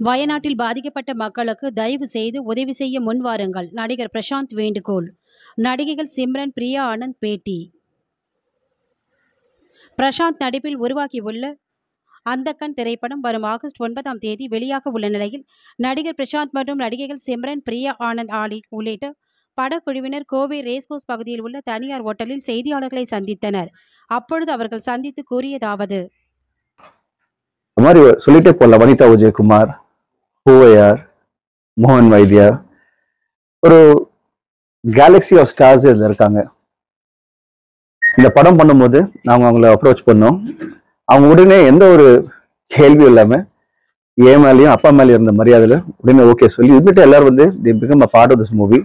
வயநாட்டில் பாதிக்கப்பட்ட மக்களுக்கு தயவு செய்து உதவி செய்ய முன்வாருங்கள். நடிகர் பிரசாந்த் வேண்டுகோள். நடிகைகள் சிம்ரன், பிரியா ஆனந்த் பேட்டி. பிரசாந்த் நடிப்பில் உருவாகியுள்ள அந்தகன் திரைப்படம் வரும் ஆகஸ்ட் 9ஆம் தேதி வெளியாக உள்ள நிலையில், நடிகர் பிரசாந்த் மற்றும் நடிகைகள் சிம்ரன், பிரியா ஆனந்த் உள்ளிட்ட படக்குழுவினர் கோவை ரேஸ்கோர்ஸ் பகுதியில் உள்ள தனியார் ஓட்டலில் செய்தியாளர்களை சந்தித்தனர். அப்பொழுது அவர்கள் சந்தித்து கூறியதாவது: மாதிரி சொல்லிட்டே போகலாம். வனிதா விஜயகுமார், பூவையார், மோகன் வைத்தியா, ஒரு கேலக்ஸி ஆஃப் ஸ்டார்ஸ் இதில் இருக்காங்க. இந்த படம் பண்ணும்போது நாங்கள் அவங்கள அப்ரோச் பண்ணோம். அவங்க உடனே எந்த ஒரு கேள்வியும் இல்லாமல் என் மேலேயும் அப்பா மேலேயும் இருந்த மரியாதையில் உடனே ஓகே சொல்லி இருந்துட்டு எல்லாரும் வந்து the became a part of this movie.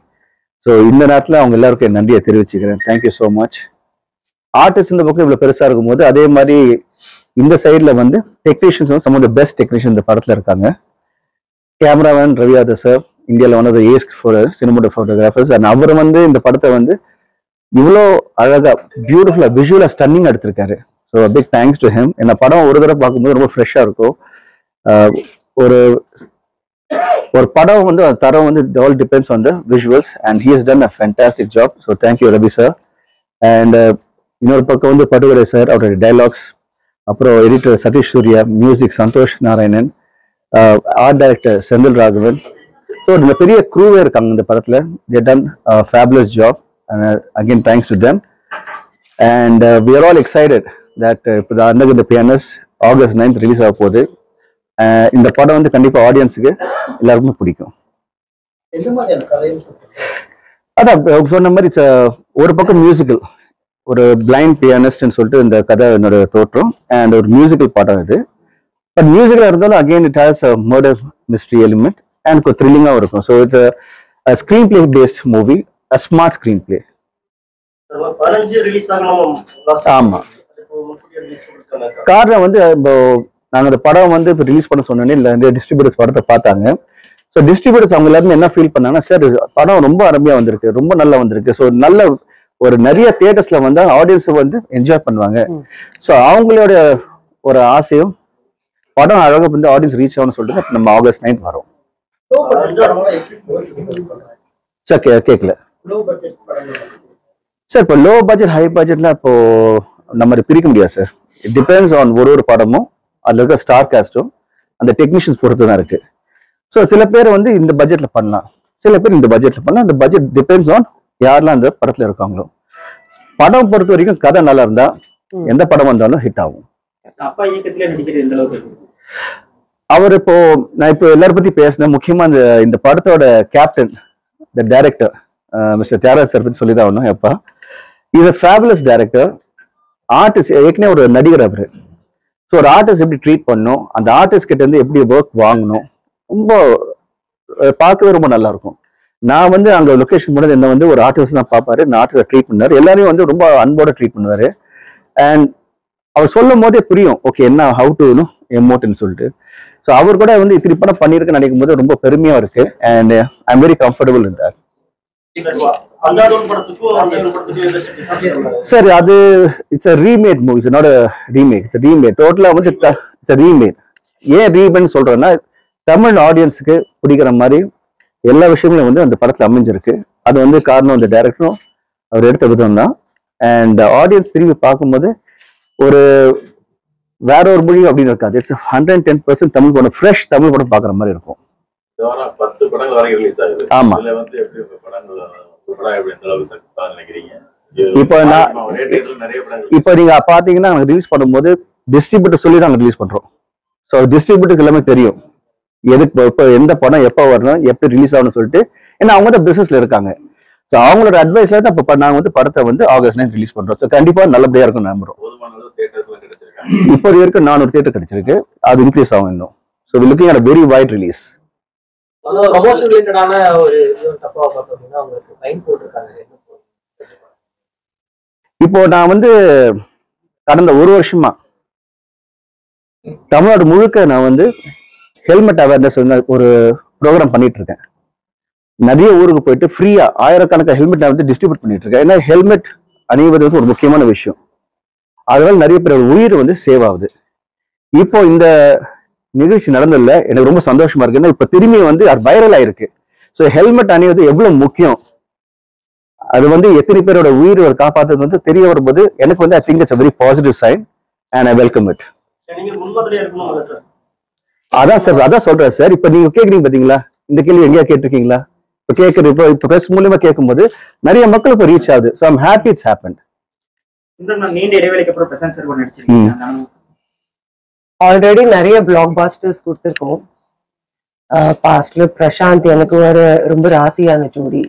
So இந்த நேரத்தில் அவங்க எல்லாருக்கும் என் நன்றியை தெரிவிச்சுக்கிறேன். Thank you so much. ஆர்டிஸ்ட் இந்த பக்கம் இவ்வளோ பெருசாக இருக்கும்போது அதே மாதிரி இந்த சைடில் வந்து டெக்னீஷியன்ஸ் வந்து some of the best technician இந்த படத்தில் இருக்காங்க. கேமராமேன் ரவியாதர் சார், இந்தியாவில் ஒன் ஆஃப் த ஏஸ்ட் ஃபார் சினிமாட்டோ ஃபோட்டோகிராஃபர்ஸ். அண்ட் அவர் வந்து இந்த படத்தை வந்து இவ்வளோ அழகாக பியூட்டிஃபுல்லாக விஷுவலாக ஸ்டன்னிங் எடுத்திருக்காரு. So big thanks to him. என்ன படம் ஒரு தடவை பார்க்கும்போது ரொம்ப ஃப்ரெஷ்ஷாக இருக்கும். ஒரு ஒரு படம் வந்து தரம் வந்து all depends on the visuals and he has done a fantastic job. So thank you Ravi sir. And இன்னொரு பக்கம் வந்து படுகரை சார், அவருடைய டைலாக்ஸ், அப்புறம் editor Satish Surya, music Santhosh Narayanan, art director Senthil Raghavan. So இந்த பெரிய க்ரூவே இருக்காங்க இந்த படத்தில். They done fabulous job and again thanks to them. And we are all excited that இப்போ அந்தகன் தி பியானிஸ்ட் ஆகஸ்ட் 9th ரிலீஸ் ஆக போகுது. இந்த படம் வந்து கண்டிப்பாக ஆடியன்ஸுக்கு எல்லாருக்குமே பிடிக்கும். அதான் சொன்ன மாதிரி ஒரு பக்கம் மியூசிக்கல், ஒரு பிளைண்ட் பியானிஸ்ட்னு சொல்லிட்டு இந்த கதை என்னோட தோற்றம் அண்ட் ஒரு மியூசிக்கல் பாடம் இது. பட் மியூசிக்கலாக இருந்தாலும் again it has a murder mystery element and ஒரு த்ரில்லிங்காகவும் இருக்கும். So it's a screen play paste movie, a smart screenplay. ஆமா, காரணம் வந்து இப்போ நாங்க அந்த படம் வந்து இப்போ ரிலீஸ் பண்ண சொன்னோன்னே இல்லை டிஸ்ட்ரிபியூட்டர்ஸ் படத்தை பார்த்தாங்க. ஸோ டிஸ்ட்ரிபியூட்டர்ஸ் அவங்க எல்லாருமே என்ன ஃபீல் பண்ணாங்கன்னா, சார் படம் ரொம்ப அருமையா வந்திருக்கு, ரொம்ப நல்லா வந்திருக்கு. ஸோ நல்ல ஒரு நிறைய தியேட்டர்ஸ்ல வந்து ஆடியன்ஸ் வந்து என்ஜாய் பண்ணுவாங்க. ஸோ அவங்களோட ஒரு ஆசையும் படம் அழகாக வந்து ஆடியன்ஸ் ரீச் ஆகும்னு சொல்லிட்டு நம்ம ஆகஸ்ட் 9th வரோம். சார் கேட்கல சார். இப்போ லோ பட்ஜெட் ஹை பட்ஜெட்லாம் இப்போ நம்ம பிரிக்க முடியாது சார். இட் டிபெண்ட்ஸ் ஆன் ஒரு படமும் அதில் இருக்க ஸ்டார் காஸ்டும் அந்த டெக்னீஷியன்ஸ் பொறுத்து தான் இருக்கு. ஸோ சில பேர் வந்து இந்த பட்ஜெட்ல பண்ணலாம், சில பேர் இந்த பட்ஜெட்ல பண்ணலாம். அந்த பட்ஜெட் டிபெண்ட்ஸ் ஆன் யாரெல்லாம் அந்த படத்துல இருக்காங்களோ. படம் பொறுத்த வரைக்கும் கதை நல்லா இருந்தா எந்த படம் வந்தாலும் ஹிட் ஆகும். அவர் இப்போ நான் இப்போ எல்லாரும் பத்தி பேசினேன். முக்கியமா இந்த படத்தோட captain, the director mister Thiyagaraj sir பத்தி சொல்லிதான் ஆகணும். எப்பா is a fabulous director, artist, ஏற்கனவே ஒரு நடிகர் அவரு. ஸோ ஒரு ஆர்டிஸ்ட் எப்படி ட்ரீட் பண்ணணும், அந்த ஆர்டிஸ்ட் கிட்ட இருந்து எப்படி ஒர்க் வாங்கணும், ரொம்ப பார்க்கவே ரொம்ப நல்லா இருக்கும். நான் வந்து அங்க லொகேஷன் போனது என்ன வந்து ஒரு ஆர்டிஸ்ட் தான் பார்ப்பாரு, இந்த ஆர்டிஸ்ட ட்ரீட் பண்ணாரு. எல்லாரையும் வந்து ரொம்ப அன்போட ட்ரீட் பண்ணுவாரு. அண்ட் அவர் சொல்லும் போதே புரியும் ஓகே என்ன ஹவு டு எமோட்னு சொல்லிட்டு. ஸோ அவர் கூட வந்து இத்தனை படம் பண்ணியிருக்குன்னு நினைக்கும் போது ரொம்ப பெருமையா இருக்கு. And I am very comfortable in that. Sir அது it's a remade movie, it's not a remake, it's a remake. டோட்டலா வந்து இட்ஸ் a remake. ஏன் ரீமேக் சொல்றேன்னா, தமிழ் ஆடியன்ஸுக்கு பிடிக்கிற மாதிரி எல்லா விஷயங்களும் வந்து அந்த படத்துல அமைஞ்சிருக்கு. அது வந்து காரணம் அந்த டைரக்டரும் அவர் எடுத்த விதம் தான். அண்ட் ஆடியன்ஸ் திரும்பி பார்க்கும்போது ஒரு வேற ஒரு மொழி அப்படின்னு இருக்காது. இட்ஸ் 110% தமிழ் படம், ஃப்ரெஷ் தமிழ் படம் பாக்குற மாதிரி இருக்கும். 10 படங்கள் வரைக்கும் ரிலீஸ் ஆகுது. ஆமா. இதுல வந்து எப்படி உங்க படங்கள் படம் எப்படி எந்த அளவுக்கு சக்சஸா நினைக்கிறீங்க? இப்போ நான் இப்போ நீங்க பாத்தீங்கன்னா நாங்க ரிலீஸ் பண்ணும்போது டிஸ்ட்ரிபியூட்டர் சொல்லி நாங்க ரிலீஸ் பண்றோம். ஸோ டிஸ்ட்ரிபியூட்டருக்கு எல்லாமே தெரியும் எதுக்கு இப்போ எந்த படம் எப்போ வரணும், எப்படி ரிலீஸ் ஆகணும்னு சொல்லிட்டு. ஏன்னா அவங்க தான் பிசினஸ்ல இருக்காங்க. ஸோ அவங்களோட அட்வைஸ்ல தான் இப்போ நாங்க வந்து படத்தை வந்து ஆகஸ்ட் 9 ரிலீஸ் பண்றோம். ஸோ கண்டிப்பா நல்லபடியா இருக்கும் நம்புறோம். இப்போ வரைக்கும் 400 தியேட்டர் கிடைச்சிருக்கு, அது இன்க்ரீஸ் ஆகும் இன்னும். So we looking at a very wide release. இப்போ நான் வந்து கடந்த ஒரு வருஷமா தமிழ்நாடு முழுக்க நான் வந்து ஹெல்மெட் அவேர்னஸ் ஒரு ப்ரோக்ராம் பண்ணிட்டு இருக்கேன். நிறைய ஊருக்கு போயிட்டு ஃப்ரீயா ஆயிரக்கணக்கான ஹெல்மெட் வந்து டிஸ்ட்ரிபியூட் பண்ணிட்டு இருக்கேன். ஏன்னா ஹெல்மெட் அணிவது வந்து ஒரு முக்கியமான விஷயம். அதனால நிறைய பேர் உயிர் வந்து சேவ் ஆகுது. இப்போ இந்த நிகழ்ச்சி நடந்ததில்ல, எனக்கு ரொம்ப சந்தோஷமா இருக்கு. ஏன்னா இப்ப திரும்பி வந்து அது வைரல் ஆயிருக்கு. ஸோ ஹெல்மெட் அணிவது எவ்வளவு முக்கியம், அது வந்து எத்தனை பேரோட உயிர் காப்பாற்றுறது வந்து தெரிய வரும்போது எனக்கு வந்து I think it's a very positive sign and I welcome it. அதான் சார், அதான் சொல்றேன் சார். இப்ப நீங்க கேக்குறீங்க பாத்தீங்களா, இந்த கேள்வி எங்கேயா கேட்டிருக்கீங்களா? இப்ப கேட்கறது இப்போ பிரஸ் மூலியமா கேட்கும்போது நிறைய மக்களுக்கு ரீச் ஆகுது. So I'm happy it's happen. நீண்ட இடைவெளிக்கு அப்புறம் பிரசாந்த் சார் நடிச்சிருக்கீங்க. ஆல்ரெடி நிறைய பிளாக் பாஸ்டர்ஸ் கொடுத்துருக்கோம். பாஸ்ட்ல பிரசாந்த் எனக்கு ஒரு ரொம்ப ராசியான ஜோடி.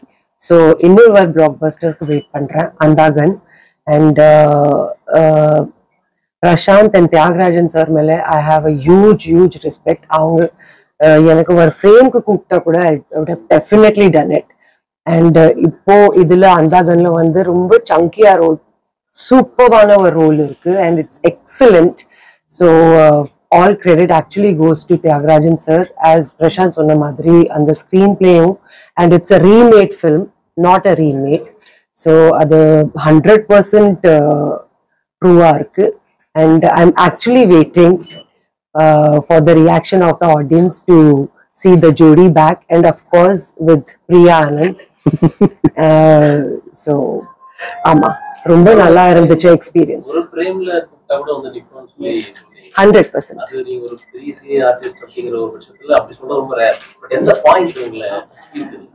ஸோ இன்னொரு ஒரு பிளாக் பாஸ்டர்ஸ்க்கு வெயிட் பண்றேன், Andhagan. And Prashanth and Thiyagarajan sir மேல I have a huge respect. அவங்க எனக்கு ஒரு ஃப்ரேம்க்கு கூப்பிட்டா கூட I would have definitely done it. And இப்போ இதுல அந்தாகன்ல வந்து ரொம்ப சங்கியா ரோல், சூப்பரான ஒரு ரோல் இருக்கு and it's excellent. So all credit actually goes to Tyagarajan sir. As Prashant சொன்ன மாதிரி அந்த screen பிளேயும், and it's a remade film, not a remake. So அது 100% ட்ரூவா இருக்கு. And I'm actually waiting for the reaction of the audience to see the jodi back, and of course with Priya Anand. So ஆமா, ரொம்ப நல்லா இருந்துச்சு experience. ஒரு ஃப்ரேம்ல கூட வந்து நிப்போம் சொல்லி 100%. அது நீங்க ஒரு பெரிய சீனியர் ஆர்டிஸ்ட் அப்படிங்கிற ஒரு பட்சத்துல அப்படி சொல்றது ரொம்ப ரேர். பட் எந்த பாயிண்ட் உங்களை இருக்குது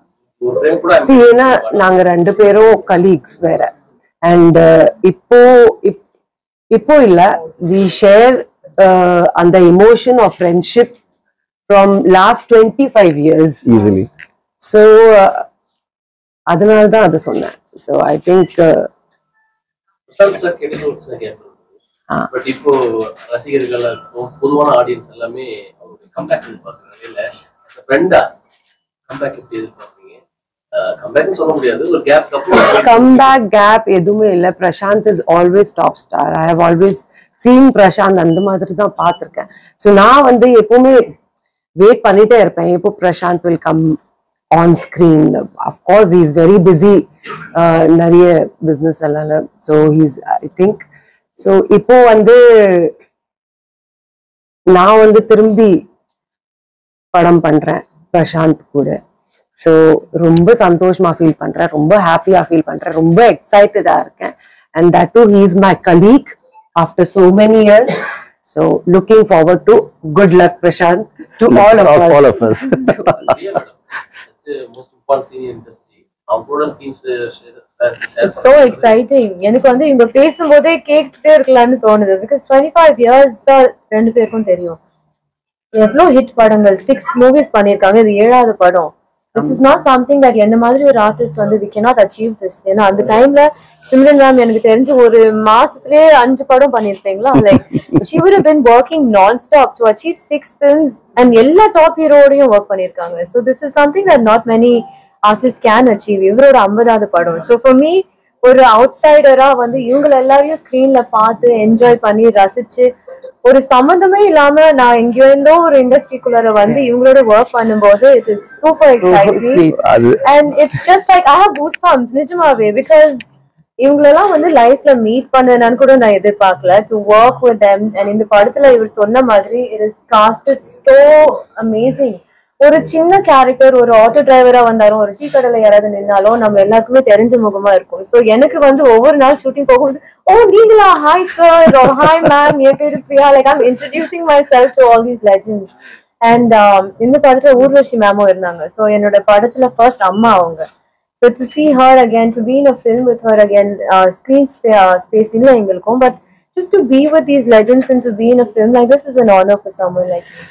ஒரு ஃப்ரேம் கூட ஏன்னா நாங்க ரெண்டு பேரும் கலீக்ஸ் வேற. அண்ட் இப்போ இல்ல, வி ஷேர் அந்த emotion of friendship from last 25 years easily. So அதனால தான் அதை சொன்னேன். ஸோ ஐ திங்க் பட் இப்போ ரசிகர்கள் பொதுவான ஆடியன்ஸ் எல்லாமே அவருடைய கம்பேக் எதிர்பார்க்கறாங்க. இல்ல ஃப்ரெண்டா கம்பேக் எப்படி எதிர்பார்க்கறீங்க? கம்பேக்னு சொல்ல முடியாது, ஒரு கேப் அப்புறம் கம்பேக் கேப் எதுவுமே இல்லை. Prashanth is always top star. I have always seen Prashanth அந்த மாதிரி தான் பார்த்துருக்கேன். ஸோ நான் வந்து எப்பவுமே வெயிட் பண்ணிட்டே இருப்பேன், எப்போ Prashanth will come on screen. Of course he is very busy, நிறைய பிஸ்னஸ் எல்லாம். So he's I think so இப்போ வந்து நான் வந்து திரும்பி படம் பண்றேன் பிரசாந்த் கூட. ஸோ ரொம்ப சந்தோஷமா ஃபீல் பண்றேன், ரொம்ப ஹாப்பியா ஃபீல் பண்றேன், ரொம்ப எக்ஸைட்டடா இருக்கேன். And that too he is my colleague after so many years. So looking forward to good luck Prashant to all of us. most important scene in industry. அவங்களோட ஸ்கிரீன்ஸ் It's so exciting. எனக்கு வந்து இவங்க பேசும்போதே கேட்டுட்டே இருக்கலாம்னு தோணுது. Because 25 years தான் ரெண்டு பேருக்கும் தெரியும். எவ்வளோ ஹிட் படங்கள், 6 movies பண்ணியிருக்காங்க, இது 7வது படம். This is not something that என்ன மாதிரி ஒரு ஆர்டிஸ்ட் வந்து we cannot achieve this. ஏன்னா அந்த டைம்ல சிம்ரன் மேம் எனக்கு தெரிஞ்சு ஒரு மாசத்துலயே 5 படம் பண்ணிருப்பீங்களா? Like she would have been working non-stop to achieve 6 films and எல்லா டாப் ஹீரோடையும் ஒர்க் பண்ணிருக்காங்க. So this is something that not many artists can achieve. இவரோட 50வது படம். So for me ஒரு அவுட்சைடரா வந்து இவங்க எல்லாரையும் ஸ்கிரீன்ல பார்த்து என்ஜாய் பண்ணி ரசிச்சு ஒரு சம்பந்தமே இல்லாம நான் எங்கேயோ இருந்தோ ஒரு இண்டஸ்ட்ரிக்குள்ளார வந்து இவங்களோட ஒர்க் பண்ணும்போது it is super exciting and it's just like I have goosebumps நிஜமாவே. பிகாஸ் இவங்களெல்லாம் வந்து லைஃப்ல மீட் பண்ணணும்னு கூட நான் எதிர்பார்க்கல, to work with them. and இந்த படத்துல இவர் சொன்ன மாதிரி it is casted so amazing. ஒரு சின்ன கேரக்டர், ஒரு ஆட்டோ டிரைவரா வந்தாலும், ஒரு டீ கடையில யாராவது நின்னாலும் நம்ம எல்லாருக்குமே தெரிஞ்ச முகமா இருக்கும். ஸோ எனக்கு வந்து ஒவ்வொரு நாள் ஷூட்டிங் போகும்போது ஓ நீங்களா, ஹாய் சார், ஹாய் மேம், என் பேரு Priya, like I'm introducing my self to all these legends. And இந்த படத்துல ஊர்வஷி மேமும் இருந்தாங்க. ஸோ என்னோட படத்துல ஃபர்ஸ்ட் அம்மா அவங்க. So to see her again, to be in a film with her again, screen space இல்லை எங்களுக்கும், but just to be with these legends and to be in a film like this is an honor for someone like me.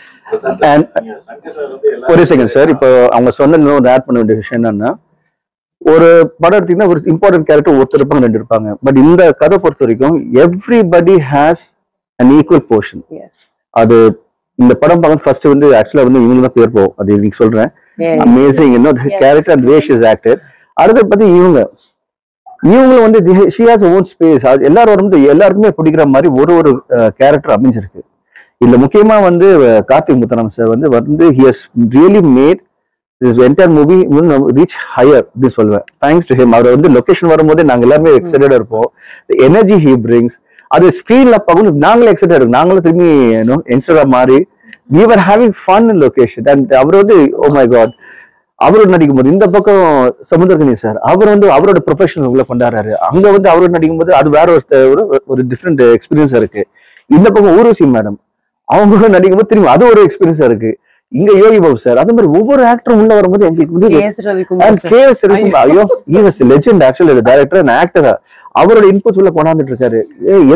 ஒரு second sir, இப்போ அவங்க சொன்ன இன்னொரு add பண்ண வேண்டிய விஷயம் என்னன்னா, ஒரு படம் எடுத்தீங்கன்னா ஒரு இம்பார்ட்டன்ட் கேரக்டர் ஒருத்தர் இருப்பாங்க, 2 இருப்பாங்க. பட் இந்த கதை பொறுத்த வரைக்கும் everybody has an equal portion. அது இந்த படம் பார்க்க ஃபர்ஸ்ட் வந்து ஆக்சுவலா வந்து இவங்க தான் பேர் போகும், அது நீங்க சொல்றேன். Amazing character and way she is acted. அடுத்த பத்தி இவங்களும் வந்து ஷி ஹாஸ் ஓன் ஸ்பேஸ். எல்லாருக்குமே பிடிக்கிற மாதிரி ஒரு கேரக்டர் அமைஞ்சிருக்கு. இதுல முக்கியமா வந்து கார்த்திக் முத்தனம் சார் வந்து he has really made this entire movie reach higher அப்படின்னு சொல்லுவேன். Thanks to him. அவர் வந்து லொகேஷன் வரும்போதே நாங்க எல்லாருமே எக்ஸைட்டடா இருப்போம். எனர்ஜி ஹி பிரிங்ஸ், அது ஸ்கிரீன்ல பார்க்கணும் நாங்களே எக்ஸைட்டடா இருக்கும். நாங்களும் திரும்பி இன்ஸ்டாகிராம் மாதிரி we were having fun in location. And அவர் வந்து oh my god, அவரோட நடிக்கும் போது இந்த பக்கம் சமுத்திரகனி சார் அவர் வந்து அவரோட ப்ரொஃபஷனல் உள்ள கொண்டாடுறாரு. அங்க வந்து அவரோட நடிக்கும் போது அது வேற ஒரு டிஃப்ரெண்ட் எக்ஸ்பீரியன்ஸா இருக்கு. இந்த பக்கம் ஊர்வசி மேடம் அவங்களோட நடிக்கும் போது திரும்பி அது ஒரு எக்ஸ்பீரியன்ஸா இருக்கு. இங்க யோகி பாபு சார் அந்த மாதிரி ஒவ்வொரு ஆக்டரும் உள்ள வரும்போது எங்களுக்கு வந்து கேஎஸ் ரவிக்குமார் ஐயோ லெஜெண்ட் ஆக்சுவலி டைரக்டர் அண்ட் ஆக்டரா அவரோட இன்புட்ஸ் உள்ள கொண்டாந்துட்டு இருக்காரு.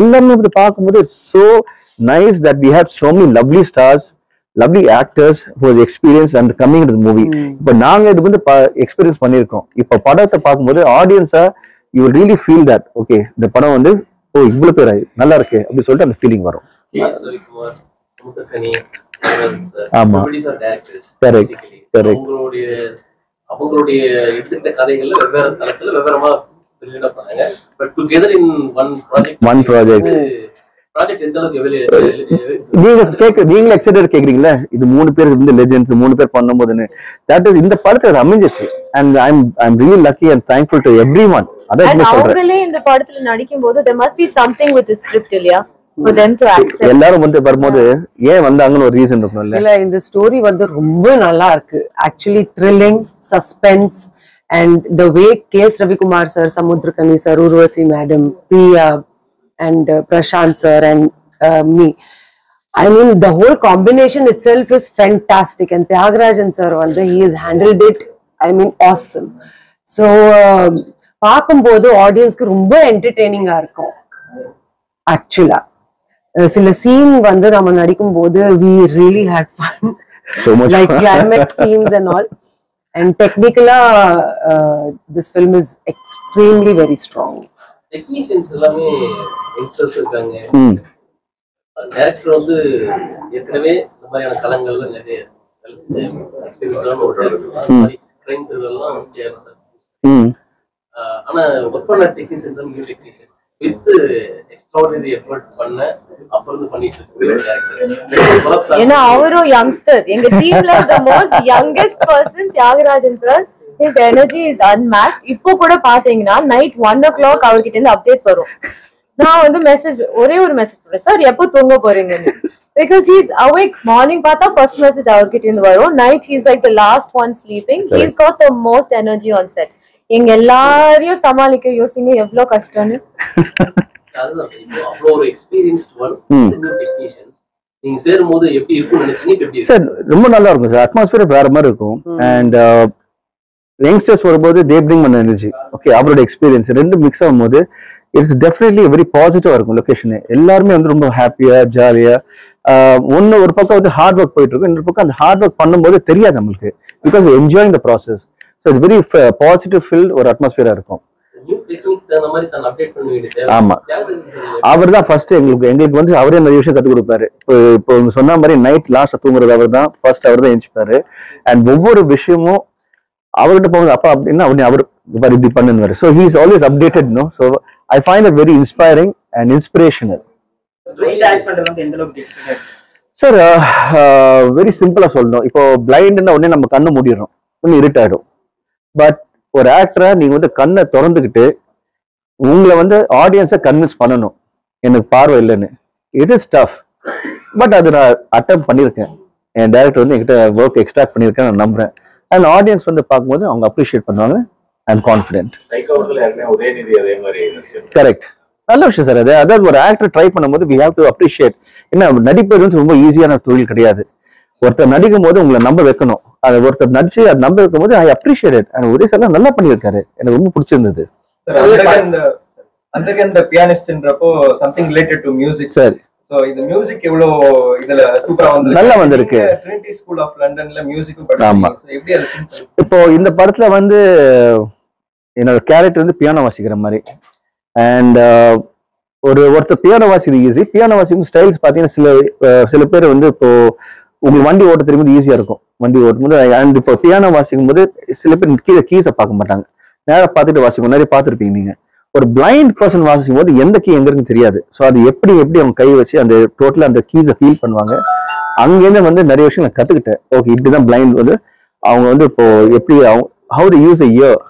எல்லாமே வந்து பார்க்கும்போது so nice that we have so many lovely stars, lovely actors who have experience and coming into the movie. இப்ப நாங்க இது வந்து எக்ஸ்பீரியன்ஸ் பண்ணிருக்கோம். இப்ப படத்தை பார்க்கும்போது ஆடியன்ஸா you will really feel that okay இந்த படம் வந்து ஓ இவ்வளவு பேர் நல்லா இருக்கு அப்படி சொல்லிட்டு அந்த ஃபீலிங் வரும். ஆமா கரெக்ட் கரெக்ட். அவங்களுடைய எடுத்துக்கிட்ட கதைகள்ல வெவ்வேறு தளத்துல வெவ்வேறமா பிரிண்ட் பண்ணாங்க. But together in one project எந்த அளவுக்கு நீங்க எக்ஸைட்டட் கேக்குறீங்களா? இது 3 பேர் வந்து லெஜெண்ட்ஸ் 3 பேர் பண்ணும்போதுன்னு தட் இஸ் இந்த படத்துல அது அமைஞ்சிச்சு. And I am really lucky and thankful to everyone. அதான் என்ன சொல்றேன், அவங்களே இந்த படத்துல நடிக்கும்போது there must be something with the script இல்லையா for them to accept. எல்லாரும் வந்து வரும்போது ஏன் வந்தாங்கன்னு ஒரு ரீசன் இருக்கணும் இல்ல? இந்த ஸ்டோரி வந்து ரொம்ப நல்லா இருக்கு. Actually thrilling, suspense and the way K.S. Ravikumar sir, Samudrakani sir, Urvasi madam, Priya and Prashant sir and me. I mean, the whole combination itself is fantastic. And Tyagarajan sir, he has handled it, I mean, awesome. So, பார்க்கும்போது ஆடியன்ஸ்க்கு ரொம்ப என்டர்டெய்னிங்கா இருக்கும். ஆக்சுவலா சில scene வந்து நம்ம நடிக்கும் போது we really had fun. So much like climax scenes and all. And technically, this film is extremely very strong. Technicians எல்லாமே யங்ஸ்டர்ஸ் இருக்காங்க. டைரக்டர் வந்து ஏற்கனவே இந்த மாதிரியான களங்கள்ல நிறைய எக்ஸ்பீரியன்ஸ்லாம் கிரைம் த்ரில்லர்லாம் தேவை சார். ஆனா ஒர்க் பண்ண technicians new technicians with extraordinary effort பண்ண அப்புறம் பண்ணிட்டு இருக்கு. ஏன்னா அவரும் யங்ஸ்டர், எங்க டீம்ல the most youngest person Thiagarajan sir. His energy is unmatched. இப்போ கூட பாத்தீங்கன்னா நைட் 1 o'clock அவர்கிட்ட இருந்து அப்டேட்ஸ் வரும். நான் வந்து ஒரே ஒரு மெசேஜ் போடுறேன், சார் எப்போ தூங்க போறீங்கன்னு. Because he's awake. Morning பார்த்தா first message அவர்கிட்ட இருந்து வரும். Night he's like the last one sleeping. He's got the most energy on set. எங்க எல்லாரையும் சமாளிக்க யோசிங்க எவ்வளவு கஷ்டம்னு. அதுதான் அவ்வளோ ஒரு எக்ஸ்பீரியன்ஸ்ட் ஒன் நியூ டெக்னீஷியன்ஸ் நீங்க சேரும்போது எப்படி இருக்கும்னு நினைச்சீங்க? எப்படி சார் ரொம்ப நல்லா இருக்கும் சார். அட்மாஸ்பியர் வேற மாதிரி இருக்கும். அண்ட் யங்ஸ்டர்ஸ் வரும்போது தே பிரிங் பண்ண எனர்ஜி. ஓகே, அவரோட எக்ஸ்பீரியன்ஸ் ரெண்டு மிக்ஸ் ஆகும்போது இட்ஸ் டெஃபினெட்லி வெரி பாசிட்டிவா இருக்கும். லொகேஷனு எல்லாருமே வந்து ரொம்ப ஹாப்பியா ஜாலியா ஒரு பக்கம் வந்து ஹார்ட் ஒர்க் போயிட்டு இருக்கும், இன்னொரு பக்கம் அந்த ஹார்ட் ஒர்க் பண்ணும்போது தெரியாது நம்மளுக்கு. Because enjoying the process. So it's very positive feel ஒரு அட்மாஸ்பியரா இருக்கும். ஆமா, அவர் தான் ஃபர்ஸ்ட் எங்களுக்கு வந்து அவரே நிறைய விஷயம் கற்றுக் கொடுப்பாரு. இப்போ சொன்ன மாதிரி நைட் லாஸ்ட் தூங்குறது அவர் தான் ஃபர்ஸ்ட், அவர் தான் எழுச்சிப்பாரு. அண்ட் ஒவ்வொரு விஷயமும் அவர்கிட்ட போகுது அப்பா அப்படின்னா அவர் இப்படி பண்ணுவாரு. So he is always updated. No, so I find it very inspiring and inspirational. Sir very சிம்பிளா சொல்லணும். இப்போ பிளைண்ட்னா உடனே நம்ம கண்ணை மூடிடுறோம், ஒன்னும் இருட்டாயிடும். பட் ஒரு ஆக்டரா நீங்க வந்து கண்ணை திறந்துக்கிட்டு உங்களை வந்து ஆடியன்ஸை கன்வின்ஸ் பண்ணணும் எனக்கு பார்வை இல்லைன்னு. It is tough. பட் அது நான் அட்டம் பண்ணியிருக்கேன். என் டைரக்டர் வந்து என்கிட்ட ஒர்க் எக்ஸ்ட்ராக்ட் பண்ணியிருக்கேன் நான் நம்புறேன். அண்ட் ஆடியன்ஸ் வந்து பார்க்கும்போது அவங்க அப்ரிஷியேட் பண்ணுவாங்க. I am confident. கரெக்ட், நல்ல விஷயம் சார். அதாவது ஒரு ஆக்டர் ட்ரை பண்ணும்போது வி ஹேவ் டு அப்ரிஷியேட். ஏன்னா நடிப்பது வந்து ரொம்ப ஈஸியான தொழில் கிடையாது. ஒருத்தர் நடிக்கும் போது உங்களை நம்ப வைக்கணும். அதை ஒருத்தர் நடிச்சு அதை நம்ப வைக்கும் போது I appreciate it. And Uday sir நல்லா பண்ணியிருக்காரு, எனக்கு ரொம்ப பிடிச்சிருந்தது. அந்த பியானிஸ்ட்ன்றப்போ something related to music sir. So இந்த மியூசிக் எவ்வளவு இதுல சூப்பரா வந்திருக்கு, நல்லா வந்திருக்கு. ட்ரினிட்டி ஸ்கூல் ஆஃப் லண்டன்ல மியூசிக்கும் படிச்சீங்க. சோ எப்படி அது இப்போ இந்த படத்துல வந்து என்னோட கேரக்டர் வந்து பியானோ வாசிக்கிற மாதிரி. அண்ட் ஒருத்தர் பியானோ வாசிக்கிறது ஈஸி. பியானோ வாசிக்கும் ஸ்டைல்ஸ் பாத்தீங்கன்னா சில பேர் வந்து இப்போ உங்களுக்கு வண்டி ஓட்ட தெரியும்போது ஈஸியா இருக்கும் வண்டி ஓட்டும் போது. அண்ட் இப்போ பியானோ வாசிக்கும் போது சில பேர் கீஸை பார்க்க மாட்டாங்க, நேரம் பார்த்துட்டு வாசிக்கும். நிறைய பார்த்துருப்பீங்க நீங்க. ஒரு பிளைண்ட் பர்சன் வாசிக்கும் போது எந்த கீ எங்க இருக்குன்னு தெரியாது. ஸோ அது எப்படி அவங்க கை வச்சு அந்த டோட்டலா அந்த கீஸை ஃபீல் பண்ணுவாங்க. அங்கேருந்து வந்து நிறைய விஷயம் நான் கத்துக்கிட்டேன். ஓகே, இப்படிதான் பிளைண்ட் வந்து அவங்க வந்து இப்போ எப்படி how they use ear,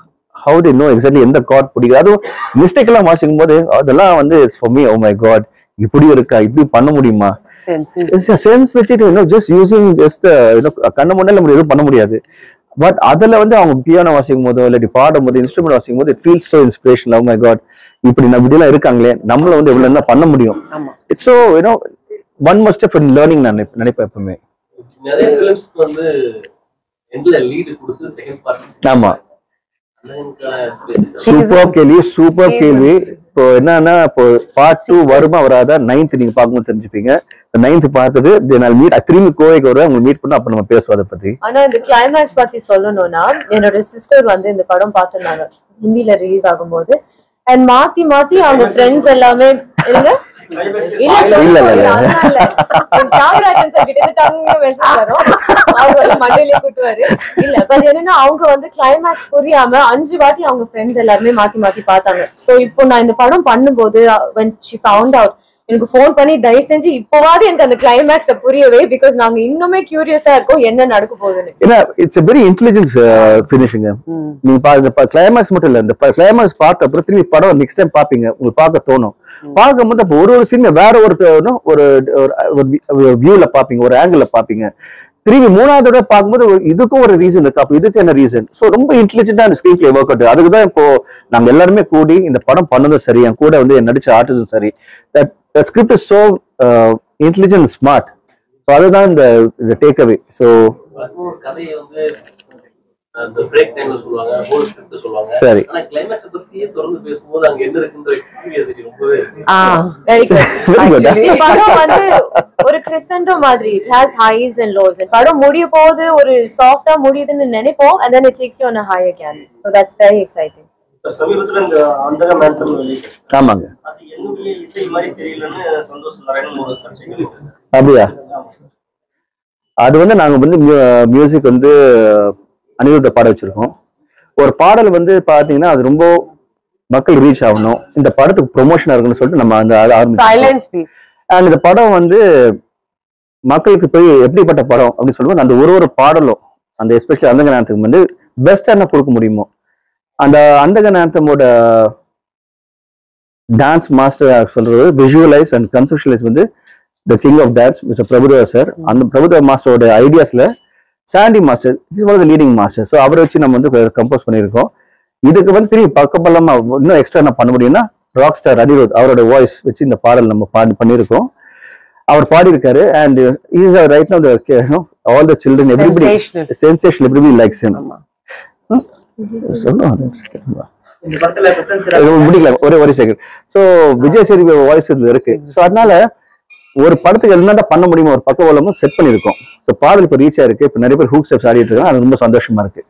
how they know exactly எந்த கார்ட் பிடிக்குது. அதுவும் மிஸ்டேக் எல்லாம் வாசிக்கும் போது அதெல்லாம் வந்து it's for me, oh my god, இப்படி இருக்கா, இப்படி பண்ண முடியுமா. சென்ஸ் வச்சுட்டு ஜஸ்ட் யூசிங் ஜஸ்ட் கண்ண முன்னாடி நம்ம எதுவும் பண்ண முடியாது. பட் அதுல வந்து அவங்க பியானோ வாசிக்கும் போதோ இல்லாட்டி பாடும் போது இன்ஸ்ட்ருமெண்ட் வாசிக்கும் போது it feels so inspirational. Oh my god, இப்படி நம்ம இப்படிலாம் இருக்காங்களே, நம்மள வந்து எவ்வளவு என்ன பண்ண முடியும். It's so one must step in learning நான் நினைப்பேன் எப்பவுமே. நிறைய ஃபிலிம்ஸ்க்கு வந்து எண்ட்ல லீட் கொடுத்து செகண்ட் பார்ட். ஆமா, சூப்பர் கேள்வி. இப்போ என்னன்னா, இப்போ பார்ட் 2 வருமா வராதா 9th நீங்க பார்க்கும்போது தெரிஞ்சுப்பீங்க. 9th பார்த்துட்டு திரும்பி கோவைக்கு வருவேன், உங்களை மீட் பண்ண, அப்ப நம்ம பேசுவோம் அதை பத்தி. ஆனா இந்த கிளைமேக்ஸ் பத்தி சொல்லணும்னா, என்னோட சிஸ்டர் வந்து இந்த படம் பார்த்திருந்தாங்க ஹிந்தில ரிலீஸ் ஆகும்போது. அண்ட் மாத்தி மாத்தி அவங்க ஃப்ரெண்ட்ஸ் எல்லாமே இல்ல தியாகராஜன் சார் கிட்ட மண்டையிலே கூட்டுவாரு இல்ல. பட் என்னன்னா அவங்க வந்து கிளைமேக்ஸ் புரியாம 5 வாட்டி அவங்க ஃப்ரெண்ட்ஸ் எல்லாருமே மாத்தி மாத்தி பார்த்தாங்க. சோ இப்போ நான் இந்த படம் பண்ணும்போது when she found out, எனக்கு போன் பண்ணி தயவு செஞ்சு இப்போவாது எனக்கு அந்த கிளைமேக்ஸ் புரியவே, பிகாஸ் நாங்க இன்னுமே கியூரியஸா இருக்கோம் என்ன நடக்க போகுதுன்னு. ஏன்னா it's a very intelligence finishing. நீங்க கிளைமேக்ஸ் மட்டும் இல்ல, இந்த கிளைமேக்ஸ் பார்த்த அப்புறம் திரும்பி படம் நெக்ஸ்ட் டைம் பாப்பீங்க, உங்களுக்கு பார்க்க தோணும். பார்க்கும்போது அப்போ ஒரு சீன் வேற ஒரு வியூல பாப்பீங்க, ஒரு ஆங்கிள் பாப்பீங்க. திரும்பி 3வது தடவை பார்க்கும்போது இதுக்கும் ஒரு ரீசன் இருக்கு, அப்ப இதுக்கு என்ன ரீசன். ஸோ ரொம்ப இன்டெலிஜென்டா அந்த ஸ்கிரீன் பிளே ஒர்க் அவுட். அதுக்குதான் இப்போ நாங்க எல்லாருமே கூடி இந்த படம் பண்ணதும் சரி, என் கூட வந்து நடிச்ச ஆர்டிஸ்டும் சரி, the script is so intelligent and smart. So அதுதான் இந்த டேக் அவே. ஸோ கதையை வந்து அந்த பிரேக் டைம்ல சொல்லுவாங்க, ஹோல் ஸ்கிரிப்ட் சொல்லுவாங்க. சரி, ஆனா கிளைமேக்ஸ் பத்தியே தொடர்ந்து பேசும்போது அங்க என்ன இருக்குன்ற கியூரியாசிட்டி ரொம்பவே இருக்கு. Very good. இந்த படம் வந்து ஒரு கிறிஸ்டண்டோ மாதிரி, it has highs and lows. படம் முடிய போகுது ஒரு சாஃப்ட்டா முடியுதுன்னு நினைப்போம், and then it takes you on a higher can. So that's very exciting. சமீபத்துல இந்த அந்தகம் மேந்தம் வெளியிட்டு, ஆமாங்க, அது என்னுடைய இசை மாதிரி தெரியலன்னு சந்தோஷம் நாராயணன் ஒரு சர்ச்சைகள் இருக்கு. அப்படியா? அது வந்து நாங்க வந்து மியூசிக் வந்து அனிருத்த பாட வச்சிருக்கோம். ஒரு பாடல் வந்து பாத்தீங்கன்னா அது ரொம்ப மக்கள் ரீச் ஆகணும், இந்த படத்துக்கு ப்ரொமோஷனா இருக்குன்னு சொல்லிட்டு நம்ம அந்த ஆரம்பிச்சோம். அண்ட் இந்த படம் வந்து மக்களுக்கு போய் எப்படிப்பட்ட படம் அப்படின்னு சொல்லும்போது அந்த ஒரு பாடலும் அந்த எஸ்பெஷலி அந்தகன் ஆந்தம் வந்து பெஸ்டா என்ன கொடுக்க முடியுமோ, அந்த அந்தகன் ஆந்தமோட டான்ஸ் மாஸ்டர் சொல்றது விஷுவலைஸ் அண்ட் கன்செப்ஷுவலைஸ் வந்து the king of dance mister Prabhudeva sir. அந்த பிரபுதேவா மாஸ்டரோட ஐடியாஸ்ல Sandy master is one of the leading master. So அவரை வச்சு நம்ம வந்து கம்போஸ் பண்ணியிருக்கோம். இதுக்கு வந்து திரும்பி பக்கபலமா இன்னும் எக்ஸ்ட்ரா என்ன பண்ண முடியும்னா, ராக் ஸ்டார் அனிருத் அவரோட வாய்ஸ் வச்சு இந்த பாடல் நம்ம பண்ணியிருக்கோம். அவர் பாடியிருக்காரு. And is right now all the children everybody sensational, everybody likes him. முடிக்கல ஒரே second. So Vijay Sethupathi voice இதுல இருக்கு. ஸோ அதனால ஒரு படத்துக்கு என்னடா பண்ண முடியுமோ ஒரு பக்கவலமும் செட் பண்ணிருக்கோம். ஸோ பாடல் இப்போ ரீச் ஆயிருக்கு. இப்போ நிறைய பேர் ஹூக் ஸ்டெப்ஸ் ஆடிட்டு இருக்காங்க. அது ரொம்ப சந்தோஷமா இருக்கு.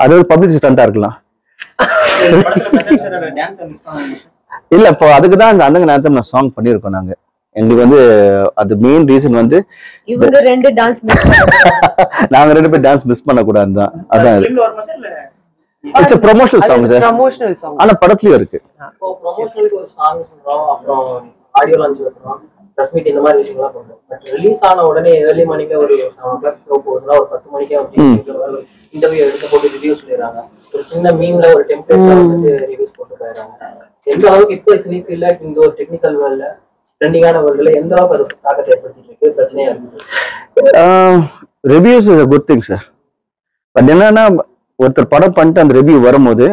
அது பப்ளிக் ஸ்டண்டா இருக்கலாம். இல்ல இப்போ அதுக்குதான் அந்த அந்தங்க நேரத்தை நான் சாங் பண்ணிருக்கோம் நாங்க. எங்களுக்கு வந்து அது மெயின் ரீசன் வந்து இவங்க ரெண்டு டான்ஸ் நாங்க 2 பேர் டான்ஸ் மிஸ் பண்ண கூடாது தான். அதான் it's a promotional song sir. promotional song ஆனா படத்துலயும் இருக்கு. இப்போ ப்ரொமோஷனலுக்கு ஒரு சாங் சொல்றோம், அப்புறம் ஆடியோ லான்ச் பண்றோம், பிரஸ் மீட் இந்த மாதிரி விஷயங்கள்லாம் பண்றோம். பட் ரிலீஸ் ஆன உடனே ஏர்லி மார்னிங் ஒரு 7 o'clock ஷோ போகுதுன்னா ஒரு 10 மணிக்கே வந்து இன்டர்வியூ எடுத்து போட்டு ரிவ்யூ சொல்லிடுறாங்க. ஒரு சின்ன மீம்ல ஒரு டெம்ப்ளேட்ல வந்து ரிவ்யூஸ் போட்டு போயிடுறாங்க. எந்த அளவுக்கு இப்போ சினிஃபி இல்ல இந்த ஒரு டெக்னிக்கல் வேர்ல்ட்ல ட்ரெண்டிங்கான வேர்ல்ட்ல எந்த அளவுக்கு அது தாக்கத்தை ஏற்படுத்திட்டு இருக்கு, பிரச்சனையா இருக்கு? Reviews is a good thing sir. But என்னன்னா ஒருத்தர் படம் பண்ணிட்டு அந்த ரிவ்யூ வரும்போது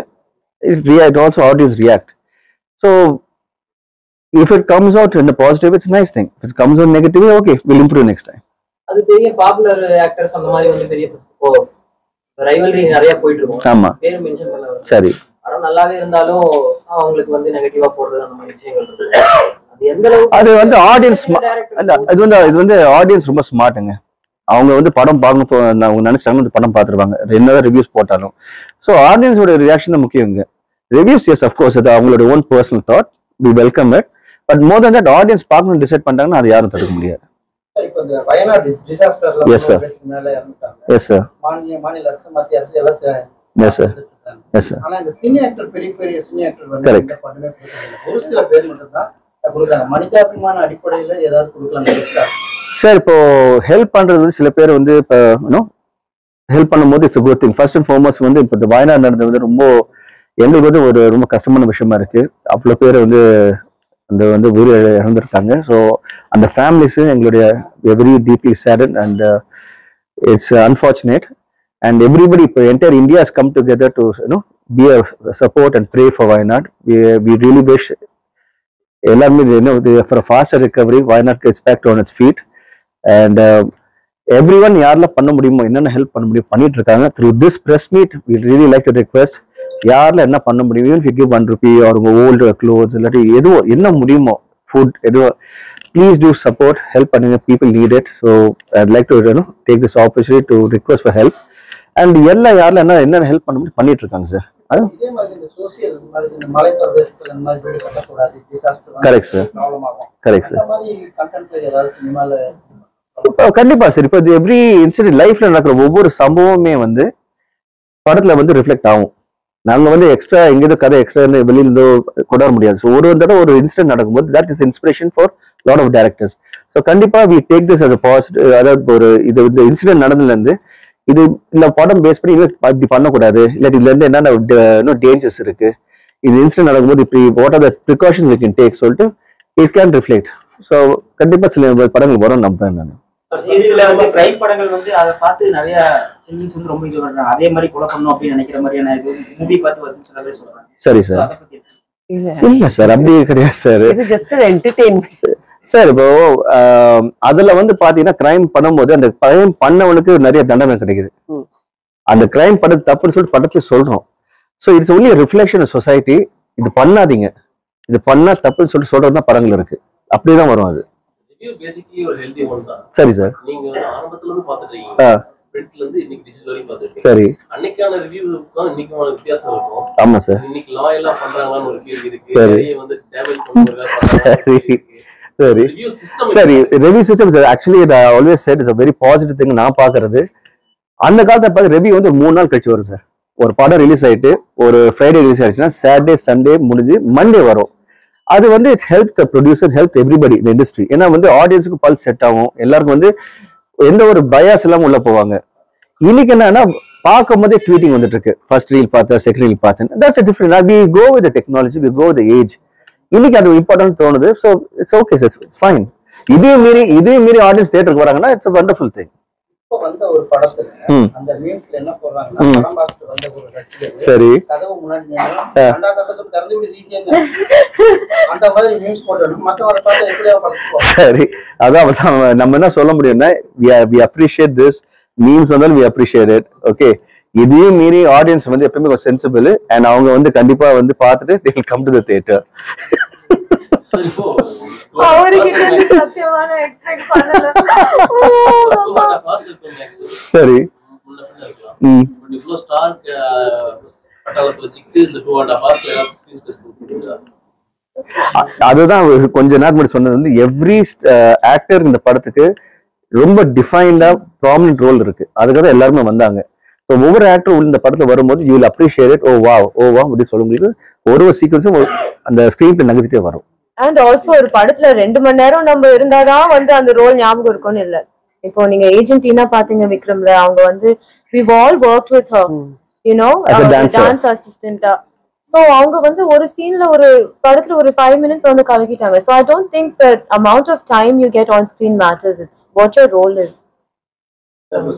it also audience react. So if it comes out in a positive, it's a nice thing. If it comes out negative, okay, we'll improve next time. அது பெரிய popular actors அந்த மாதிரி வந்து பெரிய ரைவல்ரி நிறைய போயிட்டு இருக்கும். ஆமா, பேர் மென்ஷன் பண்ணல. சரி, படம் நல்லாவே இருந்தாலும் அவங்களுக்கு வந்து நெகட்டிவா போடுறது அந்த மாதிரி விஷயங்கள் இருக்கு. அது எந்த அளவுக்கு அது வந்து ஆடியன்ஸ் இது வந்து ஆடியன்ஸ் ரொம்ப ஸ்மார்ட்டுங்க. அவங்க வந்து படம் பார்க்க அவங்க நினைச்சாங்க இந்த படம் பார்த்துருவாங்க என்னதான் ரிவ்யூஸ் போட்டாலும். ஸோ ஆடியன்ஸோட ரியாக்ஷன் தான் முக்கியங்க. ரிவ்யூஸ் எஸ் அஃப்கோர்ஸ் அது அவங்களோட own personal thought, we welcome it. But more than that audience பார்க்கணும்னு டிசைட் பண்ணிட்டாங்கன்னா அது யாரும் தடுக்க முடியாது. எஸ் சார், எஸ் சார், மாநில அரசு மத்திய அரசு எல்லாம் எஸ் சார், எஸ் சார். ஆனா இந்த சீனியர் ஆக்டர் பெரிய சீனியர் ஆக்டர் வந்து ஒரு சில பேர் மட்டும் தான் கொடுக்குறாங்க. மனிதாபிமான அடிப்படையில ஏதாவது கொடுக்கலாம் சார். இப்போ ஹெல்ப் பண்றது சில பேர் வந்து இப்போ ஹெல்ப் பண்ணும்போது it's a good thing. First and foremost வந்து இப்போ இந்த வயநாடு நடந்தது வந்து ரொம்ப எங்களுக்கு வந்து ஒரு ரொம்ப கஷ்டமான விஷயமா இருக்கு. அவ்வளோ பேர் வந்து அந்த வந்து உயிர் இழந்திருக்காங்க. ஸோ அந்த ஃபேமிலிஸு எங்களுடைய very deeply saddened and it's unfortunate. And everybody இப்போ entire India has come together to be a support and pray for Wayanad. We really wish எல்லாருமே for a faster recovery, Wayanad gets back on its feet. And everyone யாரெல்லாம் பண்ண முடியுமோ என்னென்ன help பண்ண முடியும் பண்ணிட்டு இருக்காங்க. Through this press meet, we really like to request யாரில் என்ன பண்ண முடியும், even if you give 1 rupee or old clothes இல்லாட்டி எதுவோ என்ன முடியுமோ ஃபுட் எதுவோ please do support, help பண்ணுங்க, people need it. So I'd like to take this opportunity to request for help. And எல்லா யாரில் என்ன ஹெல்ப் பண்ண முடியும் பண்ணிட்டு இருக்காங்க சார். இதே மாதிரி இந்த சோசியல் மாதிரி இந்த மலை பிரதேசத்துல இந்த மாதிரி வீடு கட்டக்கூடாது, டிசாஸ்டர் கரெக்ட் சார், ப்ராப்ளம் ஆகும். Correct sir. இந்த மாதிரி கண்டென்ட்ல ஏதாவது சினிமால கண்டிப்பா சார். இப்போ எவ்ரி இன்சிடென்ட் லைஃப்ல நடக்கிற ஒவ்வொரு சம்பவமே வந்து படத்துல வந்து ரிஃப்ளெக்ட் ஆகும். நாங்க வந்து எக்ஸ்ட்ரா எங்கேயோ கதை எக்ஸ்ட்ரா வெளியிலிருந்தோ கொண்டு வர முடியாது. ஸோ ஒரு தடவை ஒரு இன்சிடென்ட் நடக்கும்போது that is inspiration for lot of directors. So கண்டிப்பா we take this as a positive. அதாவது ஒரு இது இந்த இன்சிடென்ட் நடந்ததுலேருந்து இது இந்த படம் பேஸ் பண்ணி இப்படி பண்ணக்கூடாது, இல்லாட்டி இதுல இருந்து என்னென்ன டேஞ்சர்ஸ் இருக்கு, இது இன்சிடென்ட் நடக்கும்போது இப்படி what are the precautions we can take சொல்லிட்டு இட் கேன் ரிஃப்ளெக்ட். ஸோ கண்டிப்பா சில படங்கள் வரும் நம்புறேன் நான். இதுல வந்து கிரைம் படங்கள் வந்து அதை பார்த்து நிறைய சில்ட்ரன்ஸ் வந்து ரொம்ப இது பண்றாங்க. அதே மாதிரி கொலை பண்ணணும் அப்படின்னு நினைக்கிற மாதிரியான மூவி பார்த்து வந்து சில பேர் சொல்றாங்க. சரி சார். இல்ல சார் அப்படி கிடையாது சார். இது ஜஸ்ட் an entertainment சார். இப்போ அதுல வந்து பாத்தீங்கன்னா கிரைம் பண்ணும்போது அந்த கிரைம் பண்ணவனுக்கு நிறைய தண்டனை கிடைக்குது. அந்த கிரைம் பண்ணது தப்புன்னு சொல்லிட்டு படத்துல சொல்றோம். So it's only reflection of society. இது பண்ணாதீங்க, இது பண்ணா தப்புன்னு சொல்லிட்டு சொல்றதுதான் படங்கள் இருக்கு. அப்படிதான் வரும் அது. பேசிக்கலி ஒரு ஹெல்தி ஒன் தான். சரி சார். நீங்க ஆரம்பத்துல இருந்து பாத்துட்டீங்க, பிரிண்ட்ல இருந்து இன்னைக்கு டிஜிட்டல் வரைக்கும் பாத்துட்டீங்க. சரி. அன்னைக்கான ரிவ்யூக்கும் இன்னைக்கான வித்தியாசம் இருக்கும். ஆமா சார். இன்னைக்கு லா எல்லாம் பண்றாங்களான்னு ஒரு கேள்வி இருக்கு. சரி. வந்து டேமேஜ் பண்ணுவாங்க. சரி சரி சரி. Review system actually I always said it's a very positive thing. நான் பாக்குறது அந்த காலத்தை பார்த்து ரிவ்யூ வந்து 3 நாள் கழிச்சு வரும் சார். ஒரு படம் ரிலீஸ் ஆயிட்டு ஒரு ஃப்ரைடே ரிலீஸ் ஆயிடுச்சுன்னா சாட்டர்டே சண்டே முடிஞ்சு மண்டே வரும். அது வந்து it's help the producer, help everybody இந்த இண்டஸ்ட்ரி. ஏன்னா வந்து ஆடியன்ஸுக்கு பல்ஸ் செட் ஆகும், எல்லாருக்கும் வந்து எந்த ஒரு பயாஸ் இல்லாம உள்ள போவாங்க. இன்னைக்கு என்னன்னா பார்க்கும் போதே ட்வீட்டிங் வந்துட்டு இருக்கு. ஃபர்ஸ்ட் ரீல் பார்த்தேன், செகண்ட் ரீல் பார்த்தேன். That's different. We go with the technology, we go with the age. இன்னைக்கு அது இம்பார்ட்டன்ட் தோணுது. So it's okay sir, it's fine. இதையும் மீறி ஆடியன்ஸ் தியேட்டருக்கு வராங்கன்னா இட்ஸ் a wonderful thing. இப்போ வந்த ஒரு படத்துல அந்த மீம்ஸ்ல என்ன போடுறாங்கன்னா, படம் பார்த்து வந்த ஒரு ரசிகர் சரி கதவு முன்னாடி நின்னு அண்டா கட்டத்துல திறந்து விட்டு ஈஸியா அந்த மாதிரி மீம்ஸ் போடுறாங்க. மத்தவரை பார்த்து எப்படியா படுத்துவோம். சரி, அதான் நம்ம என்ன சொல்ல முடியும்னா we appreciate this. மீம்ஸ் வந்தாலும் we appreciate it. ஓகே, இதையும் மீறி ஆடியன்ஸ் வந்து எப்பவுமே கொஞ்சம் சென்சிபிள். அண்ட் அவங்க வந்து கண்டிப்பா வந்து பார்த்துட்டு they will come to the theater. சரி. அதுதான் கொஞ்ச நேரம் முன்னாடி சொன்னது வந்து எவ்ரி ஆக்டர் இந்த படத்துக்கு ரொம்ப டிஃபைன்டா ப்ராமினன்ட் ரோல் இருக்கு. அதுக்காக எல்லாருமே வந்தாங்க. ஸோ ஒவ்வொரு ஆக்டரும் இந்த படத்துல வரும்போது யூ வில் அப்ரிஷியேட் இட். ஓ வா அப்படின்னு சொல்ல முடியுது. ஒரு சீக்வன்ஸும் அந்த ஸ்கிரீன்ல நகர்த்திட்டே வரும். அண்ட் ஆல்சோ ஒரு படத்துல 2 மணி நேரம் நம்ம இருந்தாதான் வந்து அந்த ரோல் ஞாபகம் இருக்கும்னு இல்ல. இப்போ நீங்க ஏஜென்ட் டீனா பாத்தீங்க விக்ரம்ல, அவங்க வந்து we've all worked with her, you know, as a dance assistant. So அவங்க வந்து ஒரு சீன்ல ஒரு படத்துல ஒரு 5 minutes வந்து கலக்கிட்டாங்க. So I don't think that amount of time you get on screen matters. It's what your role is.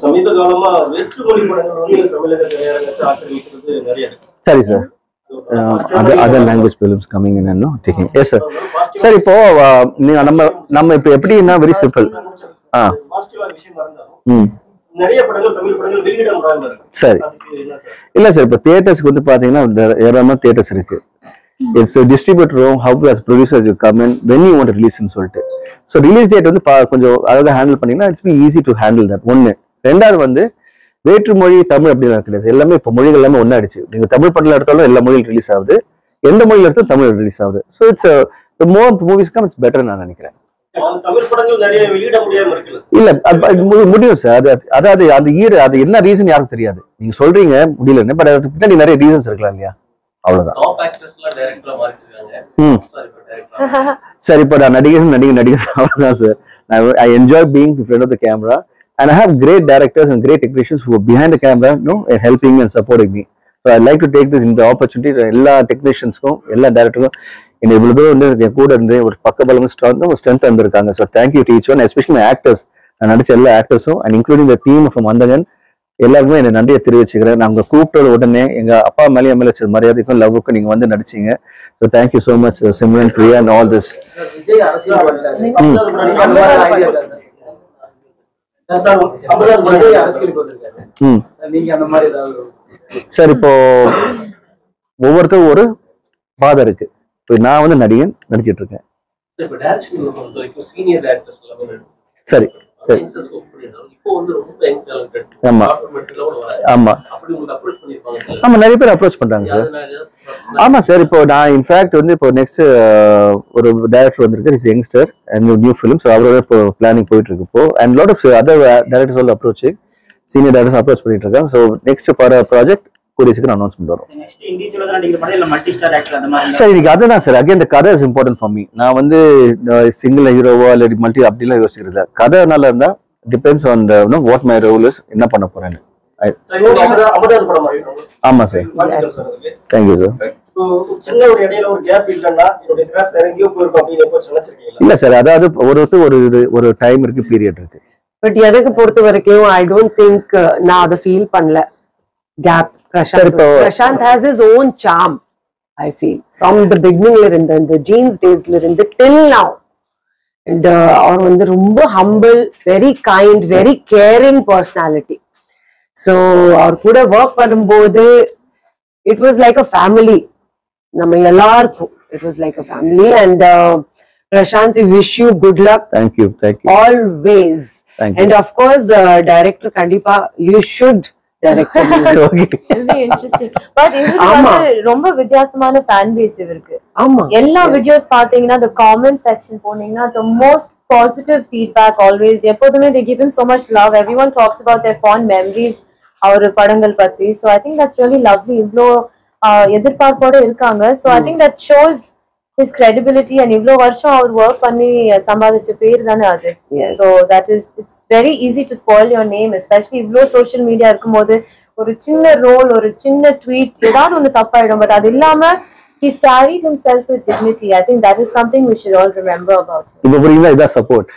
சமீப காலமா வேற்றுமொழி படங்கள் வந்து தமிழகத்துல ஆக்கிரமிக்கிறது நிறைய இருக்கு. சரி sir. other language films coming in and no taking. Yes sir. சரி, இப்போ நம்ம இப்போ எப்படின்னா வெரி சிம்பிள். பாசிட்டிவா விஷயம் இருந்தாலும் நிறைய படங்கள் தமிழ் படங்கள் வெளியிட முடியாம இருக்கு. சரி. இல்ல சார், இப்போ தியேட்டர்ஸ்க்கு வந்து பாத்தீங்கன்னா ஏராளமான தியேட்டர்ஸ் இருக்கு. இட்ஸ் டிஸ்ட்ரிபியூட்டரும் how as producers you come in when you want to release ன்னு சொல்லிட்டு. ஸோ ரிலீஸ் டேட் வந்து கொஞ்சம் அதாவது ஹேண்டில் பண்ணீங்கன்னா it's be easy to handle that. ஒன்று. ரெண்டாவது வந்து வேற்று மொழி தமிழ் அப்படின்னு கிடையாது. எல்லாமே இப்போ மொழிகள் எல்லாமே ஒன்னாயிடுச்சு. நீங்க தமிழ் படத்தில் எடுத்தாலும் எல்லா மொழியும் ரிலீஸ் ஆகுது, எந்த மொழியில் எடுத்தாலும் தமிழ் ரிலீஸ் ஆகுது. So it's more movies come it's better நான் நினைக்கிறேன். தமிழ் படங்கள் நிறைய வெளியிட முடியாம இருக்கு. இல்ல முடியும் சார். அதாவது அது என்ன ரீசன் யாருக்கு தெரியாது. நீங்க சொல்றீங்க முடியலன்னு, பட் அதுக்கு பின்னாடி நிறைய ரீசன்ஸ் இருக்கலாம் இல்லையா? அவ்வளவுதான். சார் இப்போ நான் நடிகர் அவ்வளவுதான் sir. I enjoy being in front of the camera and I have great directors and great technicians who are behind the camera, and helping me and supporting me. So I like to take this இந்த opportunity எல்லா டெக்னீஷியன்ஸ்க்கும் எல்லா டேரக்டருக்கும் என்ன இவ்வளோ தூரம் வந்து என் கூட இருந்து ஒரு பக்கபலமும் ஸ்ட்ரென்த் வந்திருக்காங்க. So thank you to each one, especially actors, நான் நடிச்ச எல்லா ஆக்டர்ஸும் and including the team from Andhagan எல்லாருக்குமே என்ன நன்றியை தெரிவிச்சுக்கிறேன். நாங்கள் கூப்பிட்ட உடனே எங்கள் அப்பா மேலே எம்எல்ஏ வச்ச மரியாதைக்கும் லவ்வுக்கும் நீங்கள் வந்து நடிச்சிங்க. So thank you so much Simran, Priya and all this. Vijay அரசியல் சார் இப்போ ஒவ்வொருத்தரும் ஒரு பாதை இருக்கு. இப்போ நான் வந்து நடிகன் நடிச்சிட்டு இருக்கேன். சரி சரி. ஆமா ஆமா ஆமா, நிறைய பேர் அப்ரோச் பண்றாங்க சார். ஆமா சார், இப்போ நான் இன்ஃபேக்ட் வந்து இப்போ நெக்ஸ்ட் ஒரு டைரக்டர் வந்திருக்காரு, is youngster and new film. So அவரோட இப்போ பிளானிங் போயிட்டு இருக்கு இப்போ. And lot of other directors all approach, senior directors approach பண்ணிட்டு இருக்காங்க. ஸோ நெக்ஸ்ட் ப்ராஜெக்ட் கூடிய சீக்கிரம் அனௌன்ஸ்மெண்ட் வரும். சார் இன்னைக்கு அதுதான் சார், அகைன் இந்த கதை இஸ் இம்பார்ட்டன்ட் ஃபார் மீ. நான் வந்து சிங்கிள் ஹீரோவோ இல்லை மல்டி அப்படிலாம் யோசிக்கிறது. கதை நல்லா இருந்தா depends on what my role is, என்ன பண்ண போறேன்னு. ஆமா சார், தேங்க்யூ சார். இல்ல சார், அதாவது ஒரு டைம் இருக்கு, பீரியட் இருக்கு. பட் எனக்கு பொறுத்த வரைக்கும் ஐ டோன்ட் திங்க் நான் அதை ஃபீல் பண்ணல. Gap Prashant has his own charm, I feel, from the beginning la irundha, the jeans days la irundha till now. And avar vandu romba humble, very kind, very caring personality. So avar kuda work பண்ணும்போது it was like a family. நம்ம எல்லாருக்கும் it was like a family. And Prashant, we wish you good luck. Thank you always. Thank you. And of course director kandipa you should ரொம்ப வித்தியாசமான fan base இருக்கு. எல்லா videos பாத்தீங்கன்னா the comment section போனீங்கன்னா the most positive feedback always. எப்போதுமே they give him so much love. Everyone talks about their fond memories அவர் படங்கள் பத்தி. So I think that's really lovely. இவ்ளோ எதிர்பார்ப்போட இருக்காங்க. So I think that shows his credibility and இவ்ளோ வருஷம் அவர் work பண்ணி சம்பாதிச்ச பேர் தானே அது. So that is, it's very easy to spoil your name, especially இவ்ளோ social media இருக்கும்போது. ஒரு சின்ன ரோல், ஒரு சின்ன ட்வீட், ஏதாவது ஒன்று தப்பாயிடும். பட் அது இல்லாம he's carried himself with dignity. I think that is something we should all remember about him. இப்போ புரியுதா? இதான் சப்போர்ட்.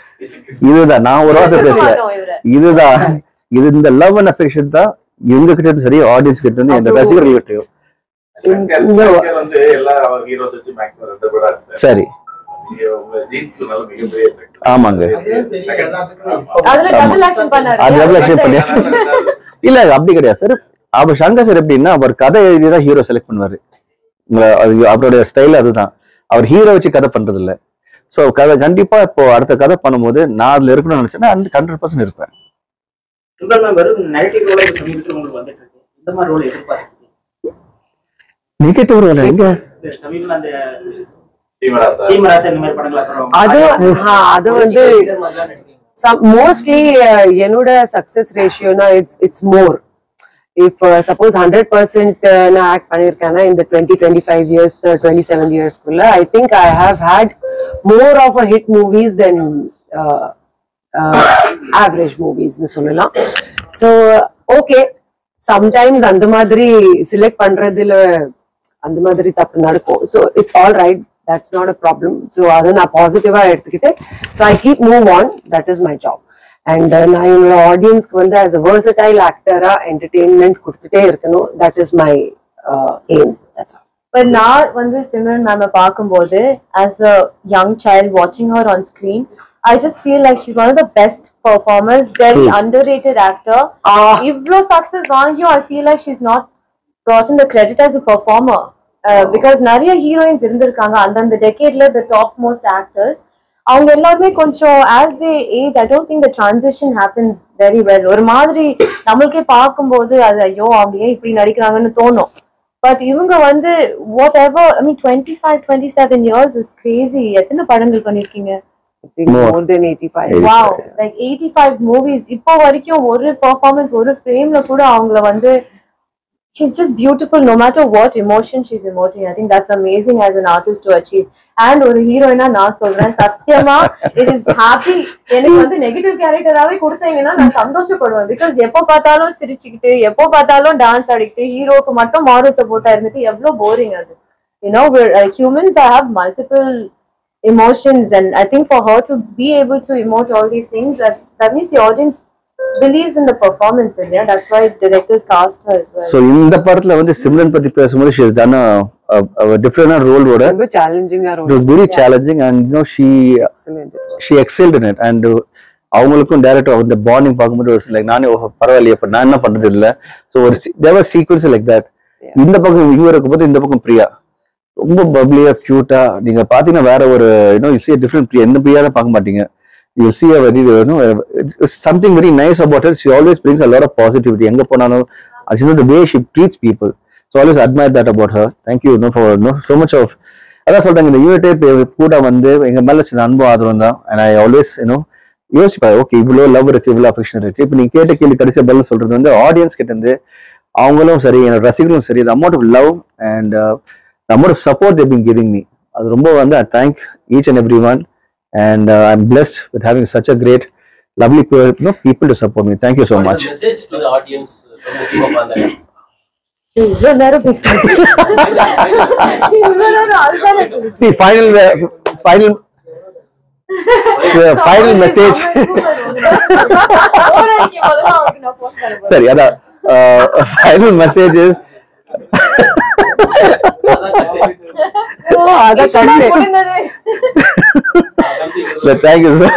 இதுதான் நான் ஒரு வார்த்தை பேசல. இதுதான் இந்த லவ் அண்ட் அஃபெக்ஷன் தான் இவங்க கிட்ட இருந்து சரி, ஆடியன்ஸ் கிட்ட இருந்து, இந்த ரசிகர்கள் கிட்டயும் சரி. ஆமாங்க, இல்ல அப்படி கிடையாது சார். அவர் சங்கர் சார் எப்படின்னா, அவர் கதை எழுதிதான் ஹீரோ செலக்ட் பண்ணுவாரு. அவருடைய ஸ்டைல் அதுதான். அவர் ஹீரோ வச்சு கதை பண்றது இல்ல. சோ கதை கண்டிப்பா இப்போ அடுத்த கதை பண்ணும்போது நான் அதுல இருக்கணும்னு நினைச்சேன்னா 100% இருப்பேன். நெகட்டிவ் ரோல் எங்க அது வந்து மோஸ்ட்லி என்னோட சக்சஸ் ரேஷியோனா இட்ஸ் மோர். இஃப் சப்போஸ் 100% நான் ஆக்ட் பண்ணிருக்கேன்னா இந்த 20-25 years 27 yearsக்குள்ள I think I have had more of a hit movies then average மூவிஸ்னு சொல்லலாம். ஸோ ஓகே, சம்டைம்ஸ் அந்த மாதிரி சிலக்ட் பண்றதுல அந்த மாதிரி தப்பு நடக்கும். So it's all right, that's not a problem. So அதை நான் பாசிட்டிவா எடுத்துக்கிட்டு so I keep move on, that is my job. And நான் என்னோட ஆடியன்ஸ்க்கு வந்து as a versatile actor-ஆ entertainment கொடுத்துட்டே இருக்கணும். That is my aim. That's all. But நான் வந்து சிம்ரன் மேம் பார்க்கும்போது as a young child watching her on screen, I just feel like she's one of the best performers, very underrated actor. Ivlo success on you, I feel like she's not gotten the credit as a performer. Because நிறைய heroines இருந்திருக்காங்க அந்த டெக்கேட்ல, the top most actors. அவங்க எல்லாருமே கொஞ்சம் as they age, I don't think the transition happens very well. ஒரு மாதிரி நம்மளுக்கே பார்க்கும்போது அது ஐயோ அவங்க ஏன் இப்படி நடிக்கிறாங்கன்னு தோணும். பட் இவங்க வந்து whatever, I mean 25-27 years is crazy. எத்தனை படங்கள் பண்ணிருக்கீங்க? More than 85. Wow, like 85 movies. இப்போ வரைக்கும் ஒரு பெர்ஃபார்மன்ஸ், ஒரு ஃப்ரேம்ல கூட அவங்கள வந்து she's just beautiful no matter what emotion she's emoting. I think that's amazing as an artist to achieve. And ஒரு ஹீரோயினா நான் சொல்றேன் சத்தியமா it is happy. எனக்கு வந்து நெகட்டிவ் கேரக்டராவே கொடுத்தீங்கன்னா நான் சந்தோஷப்படுவேன். பிகாஸ் எப்போ பார்த்தாலும் சிரிச்சுக்கிட்டு எப்போ பார்த்தாலும் டான்ஸ் ஆடிக்கிட்டு ஹீரோக்கு மட்டும் மாரல் சப்போர்ட்டா இருந்துட்டு எவ்வளவு போரிங் அது. You know, we're humans have multiple emotions, and I think for her to be able to emote all these things, that means the audience believes in the performance in there. That's why directors cast her as well. So இந்த படத்துல வந்து சிம்ரன் பத்தி பேசும்போது she has done a different role ஓட ரொம்ப சேலஞ்சிங்கா it was very challenging, and you know she excelled in it. And அவங்களுக்கும் director அந்த bonding பார்க்கும்போது ஒரு லைக் நானே பரவாயில்லையே இப்ப நான் என்ன பண்றது இல்ல. ஸோ ஒரு there was sequence like that. இந்த பக்கம் இவங்க இருக்கும்போது இந்த பக்கம் பிரியா ரொம்ப பப்ளியா கியூட்டா நீங்க பாத்தீங்கன்னா வேற ஒரு you see a different Priya. எந்த பிரியா பார்க்க மாட்டீங்க. You see a very something very nice about her. She always brings a lot of positivity. எங்க போனாலும் as you know the way she treats people, so I always admire that about her. Thank you, for so much of அதான் சொல்றாங்க இந்த unit கூட வந்து எங்க மேல சின்ன அன்பு ஆதரவு தான். And I always யோசிப்பா ஓகே இவ்வளோ லவ் இருக்கு இவ்வளோ அஃபெக்ஷன் இருக்கு. இப்போ நீங்க கேட்ட கேள்வி கடைசியா பதில் சொல்றது வந்து ஆடியன்ஸ் கிட்ட இருந்து அவங்களும் சரி என்னோட ரசிகர்களும் சரி the amount of love and the amount of support they've been giving me, அது ரொம்ப வந்து I thank each and everyone. And I'm blessed with having such a great, lovely people to support me. Thank you so much. What is the message to the audience from the team of Andhagan? See, final message. Sorry, final message is. So thank you sir.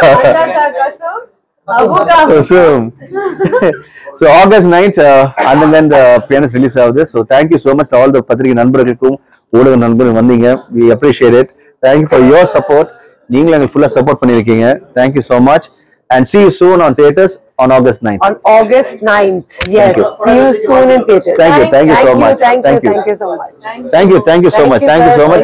So August 9th Andhagan the pianist release ஆகுது. So thank you so much all the பத்திரிகை நண்பர்களுக்கும் ஊடக நண்பர்கள் வந்தீங்க. We appreciate it. Thank you for your support. நீங்களும் எங்களுக்கு ஃபுல்லா support பண்ணிருக்கீங்க. Thank you so much and see you soon on theaters on August 9th. On August 9th. Yes. See you soon in theaters. Thank you so much. Thank you so much. Thank you so much.